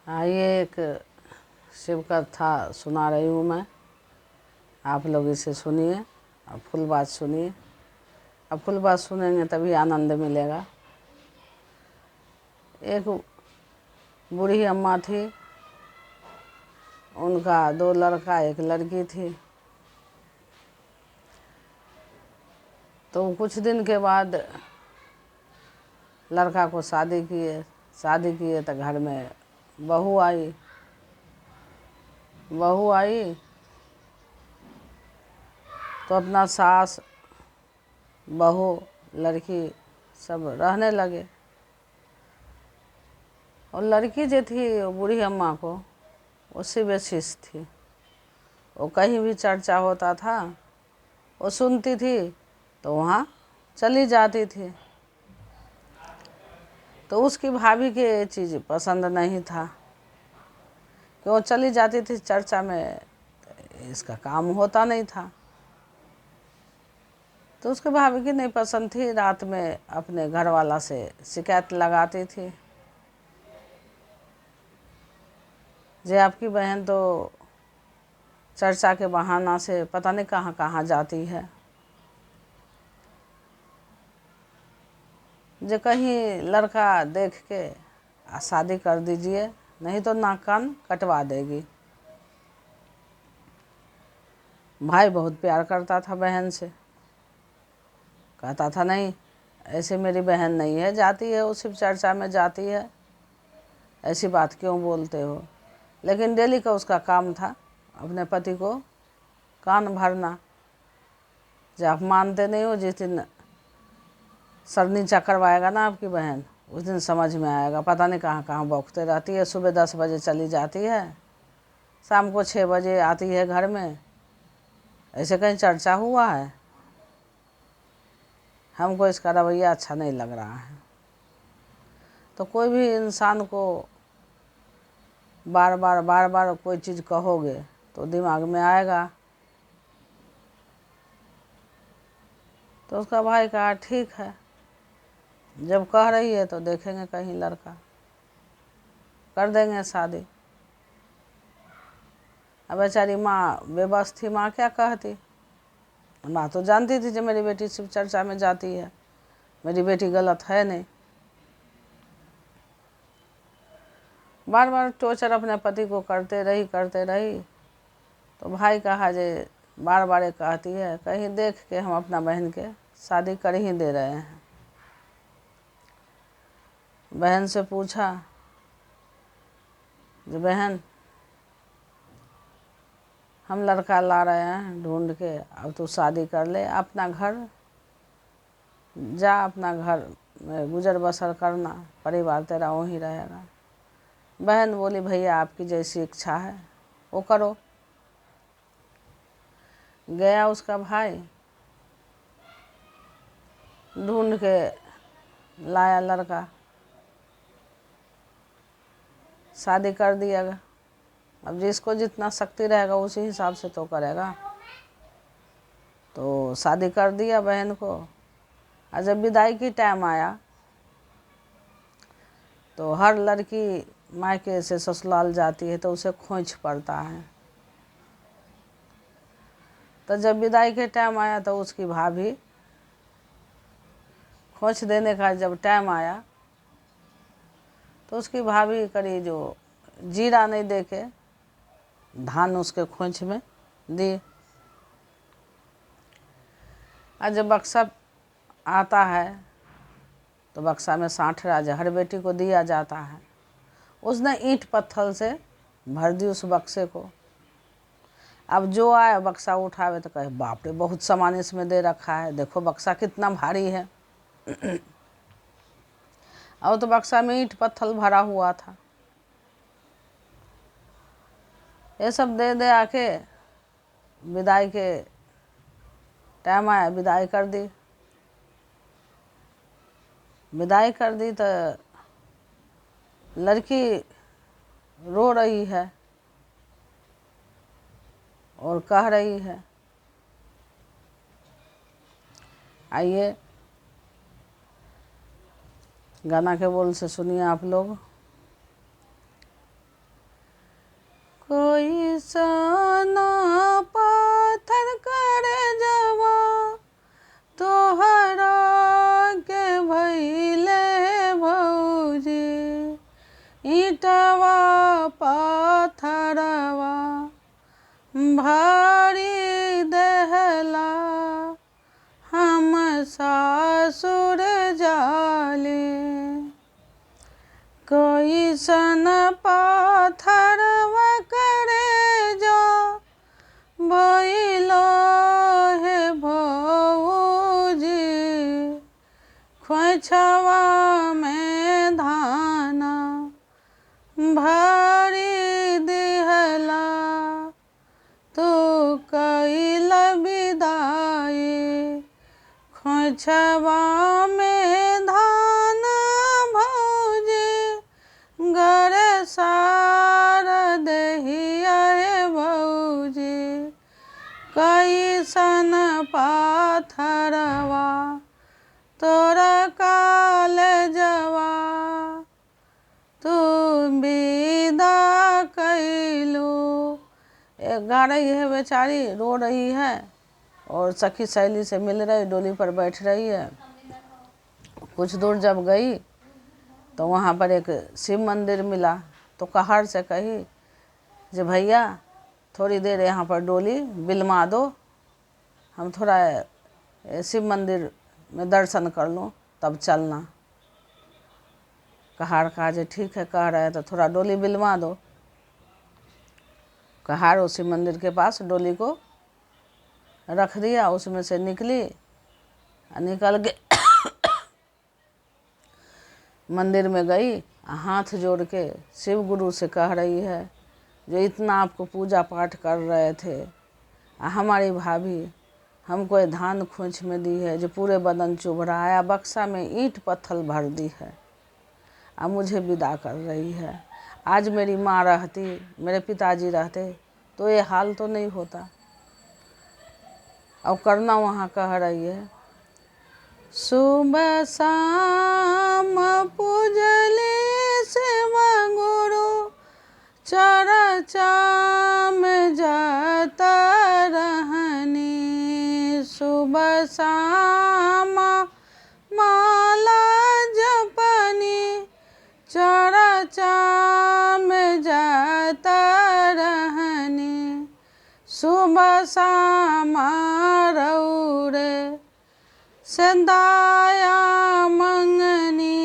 आइए एक शिव कथा सुना रही हूँ मैं। आप लोग इसे सुनिए और फुल बात सुनिए। अब फुल बात सुनेंगे तभी आनंद मिलेगा। एक बूढ़ी अम्मा थी, उनका 2 लड़का 1 लड़की थी। तो कुछ दिन के बाद लड़का को शादी किए तो घर में बहू आई तो अपना सास बहू लड़की सब रहने लगे। और लड़की जो थी वो बूढ़ी अम्मा को उससे बेसिस थी। वो कहीं भी चर्चा होता था वो सुनती थी तो वहाँ चली जाती थी। तो उसकी भाभी के ये चीज़ पसंद नहीं था कि वो चली जाती थी चर्चा में, इसका काम होता नहीं था। तो उसके भाभी की नहीं पसंद थी। रात में अपने घर वाला से शिकायत लगाती थी, जे आपकी बहन तो चर्चा के बहाना से पता नहीं कहाँ कहाँ जाती है। जो कहीं लड़का देख के शादी कर दीजिए, नहीं तो नाक कान कटवा देगी। भाई बहुत प्यार करता था बहन से, कहता था नहीं ऐसे मेरी बहन नहीं है, जाती है वो सिर्फ चर्चा में जाती है, ऐसी बात क्यों बोलते हो। लेकिन डेली का उसका काम था अपने पति को कान भरना। जब आप मानते नहीं हो, जिस दिन सर नीचा करवाएगा ना आपकी बहन, उस दिन समझ में आएगा। पता नहीं कहाँ कहाँ बौखते रहती है। सुबह 10 बजे चली जाती है, शाम को 6 बजे आती है घर में। ऐसे कहीं चर्चा हुआ है? हमको इसका रवैया अच्छा नहीं लग रहा है। तो कोई भी इंसान को बार बार कोई चीज़ कहोगे तो दिमाग में आएगा। तो उसका भाई कहा ठीक है, जब कह रही है तो देखेंगे कहीं लड़का, कर देंगे शादी। अब बेचारी माँ बेबस थी, माँ क्या कहती। माँ तो जानती थी कि मेरी बेटी सिर्फ चर्चा में जाती है, मेरी बेटी गलत है नहीं। बार बार टॉर्चर अपने पति को करते रही। तो भाई कहा जे बार बार कहती है, कहीं देख के हम अपना बहन के शादी कर ही दे रहे हैं। बहन से पूछा जो बहन हम लड़का ला रहे हैं ढूंढ के, अब तू शादी कर ले, अपना घर जा, अपना घर में गुजर बसर करना, परिवार तेरा वहीं रहेगा। बहन बोली भैया आपकी जैसी इच्छा है वो करो। गया उसका भाई, ढूंढ के लाया लड़का, शादी कर दिया। अब जिसको जितना शक्ति रहेगा उसी हिसाब से तो करेगा। तो शादी कर दिया बहन को। और जब विदाई की टाइम आया तो हर लड़की मायके से ससुराल जाती है तो उसे खोंच पड़ता है। तो जब विदाई के टाइम आया तो उसकी भाभी खोंच देने का जब टाइम आया तो उसकी भाभी करी जो जीरा नहीं दे के धान उसके खोंच में दी। और जब बक्सा आता है तो बक्सा में 60 राजा हर बेटी को दिया जाता है। उसने ईंट पत्थर से भर दी उस बक्से को। अब जो आए बक्सा उठावे तो कहे बाप रे बहुत सामान इसमें दे रखा है, देखो बक्सा कितना भारी है। और तो बक्सा में ईंट पत्थर भरा हुआ था। ये सब दे दे आके विदाई के टाइम आया, विदाई कर दी। विदाई कर दी तो लड़की रो रही है और कह रही है। आइए गाना के बोल से सुनिए आप लोग। कोई सना पाथर करे जवा तोहरा के भैले भौजी ईटवा पाथरवा भारी दहला हम सासुर जाले। कोई सन पाथरवा करे जो भइलो हे भौजी खोइछवा में धाना भारी दिहला तू कैल विदाई खोइछवा में धान भौजी घर सार दहिया हे भौजी कैसन पाथरवा तोरा काल जवा तू विदा कैलो। एक गा रही है बेचारी, रो रही है और सखी सहेली से मिल रही, डोली पर बैठ रही है। कुछ दूर जब गई तो वहाँ पर एक शिव मंदिर मिला तो कहार से कही जे भैया थोड़ी देर यहाँ पर डोली बिलमा दो, हम थोड़ा शिव मंदिर में दर्शन कर लूँ तब चलना। कहार कहा जे ठीक है, कह रहे तो थोड़ा डोली बिलमा दो। कहार उस शिव मंदिर के पास डोली को रख दिया, उसमें से निकली, निकल के मंदिर में गई, हाथ जोड़ के शिव गुरु से कह रही है जो इतना आपको पूजा पाठ कर रहे थे, हमारी भाभी हमको ये धान खोंच में दी है जो पूरे बदन चुभ रहा है, बक्सा में ईंट पत्थर भर दी है, अब मुझे विदा कर रही है। आज मेरी माँ रहती, मेरे पिताजी रहते तो ये हाल तो नहीं होता। अब करना वहाँ कह रही है सुबह शाम पूजले शिव गुरु चर्चा में जाता रहनी। सुबह शाम माला जपनी चर्चा में जाता रहनी। सुबह शाम रौरे सदाया मंगनी,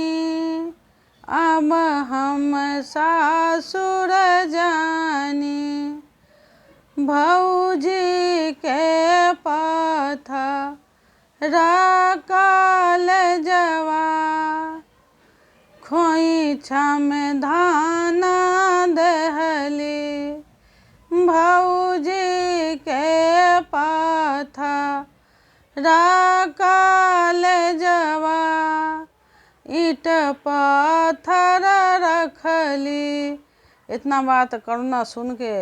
अब हम सासुर जानी। भौजी के पाथा राकाल जवा खोइछा में धाना दहली। भौजी के पाथा राकाल जवा ईट पत्थर रखली। इतना बात करुणा सुन के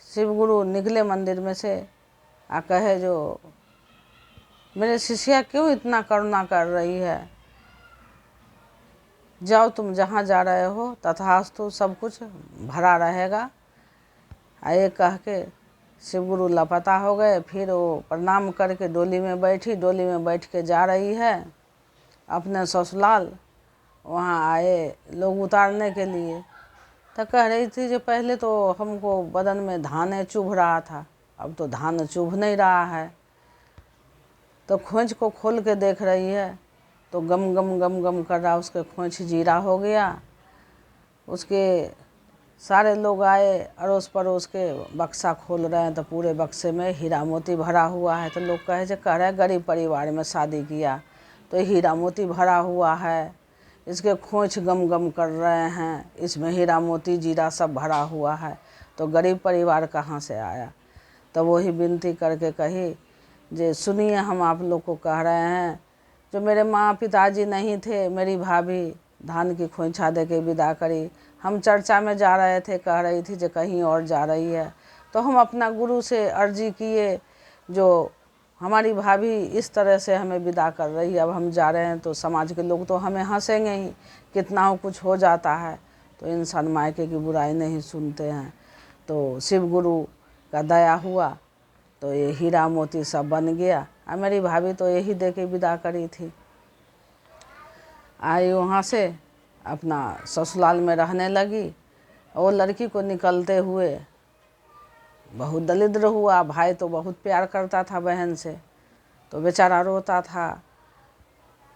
शिव गुरु निकले मंदिर में से, आ कहे जो मेरे शिष्या क्यों इतना करुणा कर रही है, जाओ तुम जहाँ जा रहे हो तथास्तु सब कुछ भरा रहेगा। ये कह के शिव गुरु लापता हो गए। फिर वो प्रणाम करके डोली में बैठी, डोली में बैठ के जा रही है अपने ससुराल। वहाँ आए लोग उतारने के लिए, तो कह रही थी जो पहले तो हमको बदन में धान चुभ रहा था, अब तो धान चुभ नहीं रहा है। तो खोंच को खोल के देख रही है तो गम गम गम गम कर रहा, उसके खोंच जीरा हो गया। उसके सारे लोग आए, अड़ोस पड़ोस के बक्सा खोल रहे हैं तो पूरे बक्से में हीरा मोती भरा हुआ है। तो लोग कह रहे गरीब परिवार में शादी किया तो हीरा मोती भरा हुआ है, इसके खोंच गम गम कर रहे हैं, इसमें हीरा मोती जीरा सब भरा हुआ है, तो गरीब परिवार कहाँ से आया। तो वही विनती करके कही जे सुनिए, हम आप लोग को कह रहे हैं जो मेरे माँ पिताजी नहीं थे, मेरी भाभी धान की खोइछा दे के विदा करी। हम चर्चा में जा रहे थे, कह रही थी जो कहीं और जा रही है, तो हम अपना गुरु से अर्जी किए जो हमारी भाभी इस तरह से हमें विदा कर रही है, अब हम जा रहे हैं तो समाज के लोग तो हमें हंसेंगे ही, कितना कुछ हो जाता है। तो इंसान मायके की बुराई नहीं सुनते हैं। तो शिव गुरु का दया हुआ तो ये हीरा मोती सब बन गया। और मेरी भाभी तो यही दे के विदा करी थी। आई वहाँ से अपना ससुराल में रहने लगी। वो लड़की को निकलते हुए बहुत दरिद्र हुआ। भाई तो बहुत प्यार करता था बहन से, तो बेचारा रोता था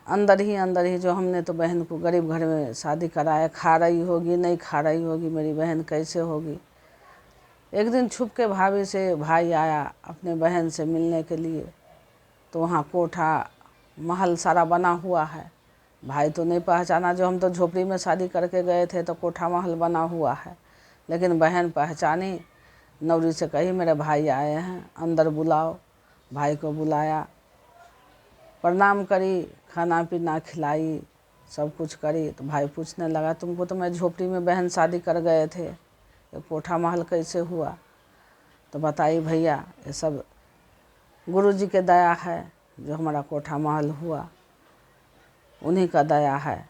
अंदर ही जो हमने तो बहन को गरीब घर में शादी कराया, खा रही होगी नहीं खा रही होगी मेरी बहन, कैसे होगी। एक दिन छुप के भाभी से भाई आया अपने बहन से मिलने के लिए, तो वहाँ कोठा महल सारा बना हुआ है। भाई तो नहीं पहचाना, जो हम तो झोपड़ी में शादी करके गए थे तो कोठा महल बना हुआ है, लेकिन बहन पहचानी। नौरी से कही मेरे भाई आए हैं, अंदर बुलाओ। भाई को बुलाया, प्रणाम करी, खाना पीना खिलाई, सब कुछ करी। तो भाई पूछने लगा तुमको तो मैं झोपड़ी में बहन शादी कर गए थे, ये कोठा महल कैसे हुआ। तो बताई भैया ये सब गुरु जी के दया है, जो हमारा कोठा महल हुआ उन्हीं का दया है।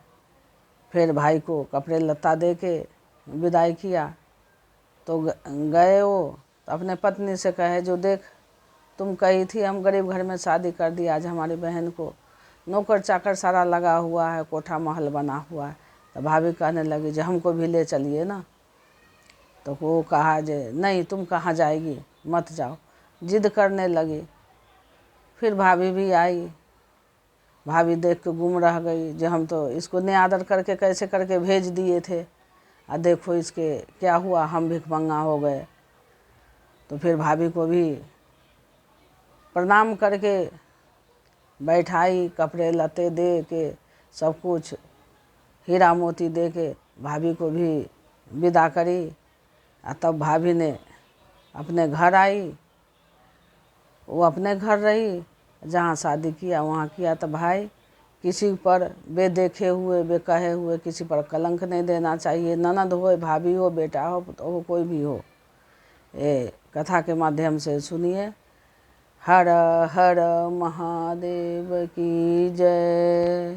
फिर भाई को कपड़े लत्ता दे के विदाई किया। तो गए वो, तो अपने पत्नी से कहे जो देख तुम कही थी हम गरीब घर में शादी कर दी, आज हमारी बहन को नौकर चाकर सारा लगा हुआ है, कोठा महल बना हुआ है। तो भाभी कहने लगी जो हमको भी ले चलिए ना। तो वो कहा जे नहीं तुम कहाँ जाएगी, मत जाओ, जिद करने लगी। फिर भाभी भी आई, भाभी देख के गुम रह गई, जो हम तो इसको निआदर करके कैसे करके भेज दिए थे, और देखो इसके क्या हुआ, हम भिखमंगा हो गए। तो फिर भाभी को भी प्रणाम करके बैठाई, कपड़े लत्ते दे के सब कुछ हीरा मोती दे के भाभी को भी विदा करी। और तब भाभी ने अपने घर आई। वो अपने घर रही, जहाँ शादी किया वहाँ किया। तो भाई किसी पर बेदेखे हुए बेकहे हुए किसी पर कलंक नहीं देना चाहिए। ननद हो, भाभी हो, बेटा हो, कोई भी हो। ये कथा के माध्यम से सुनिए। हर हर महादेव की जय।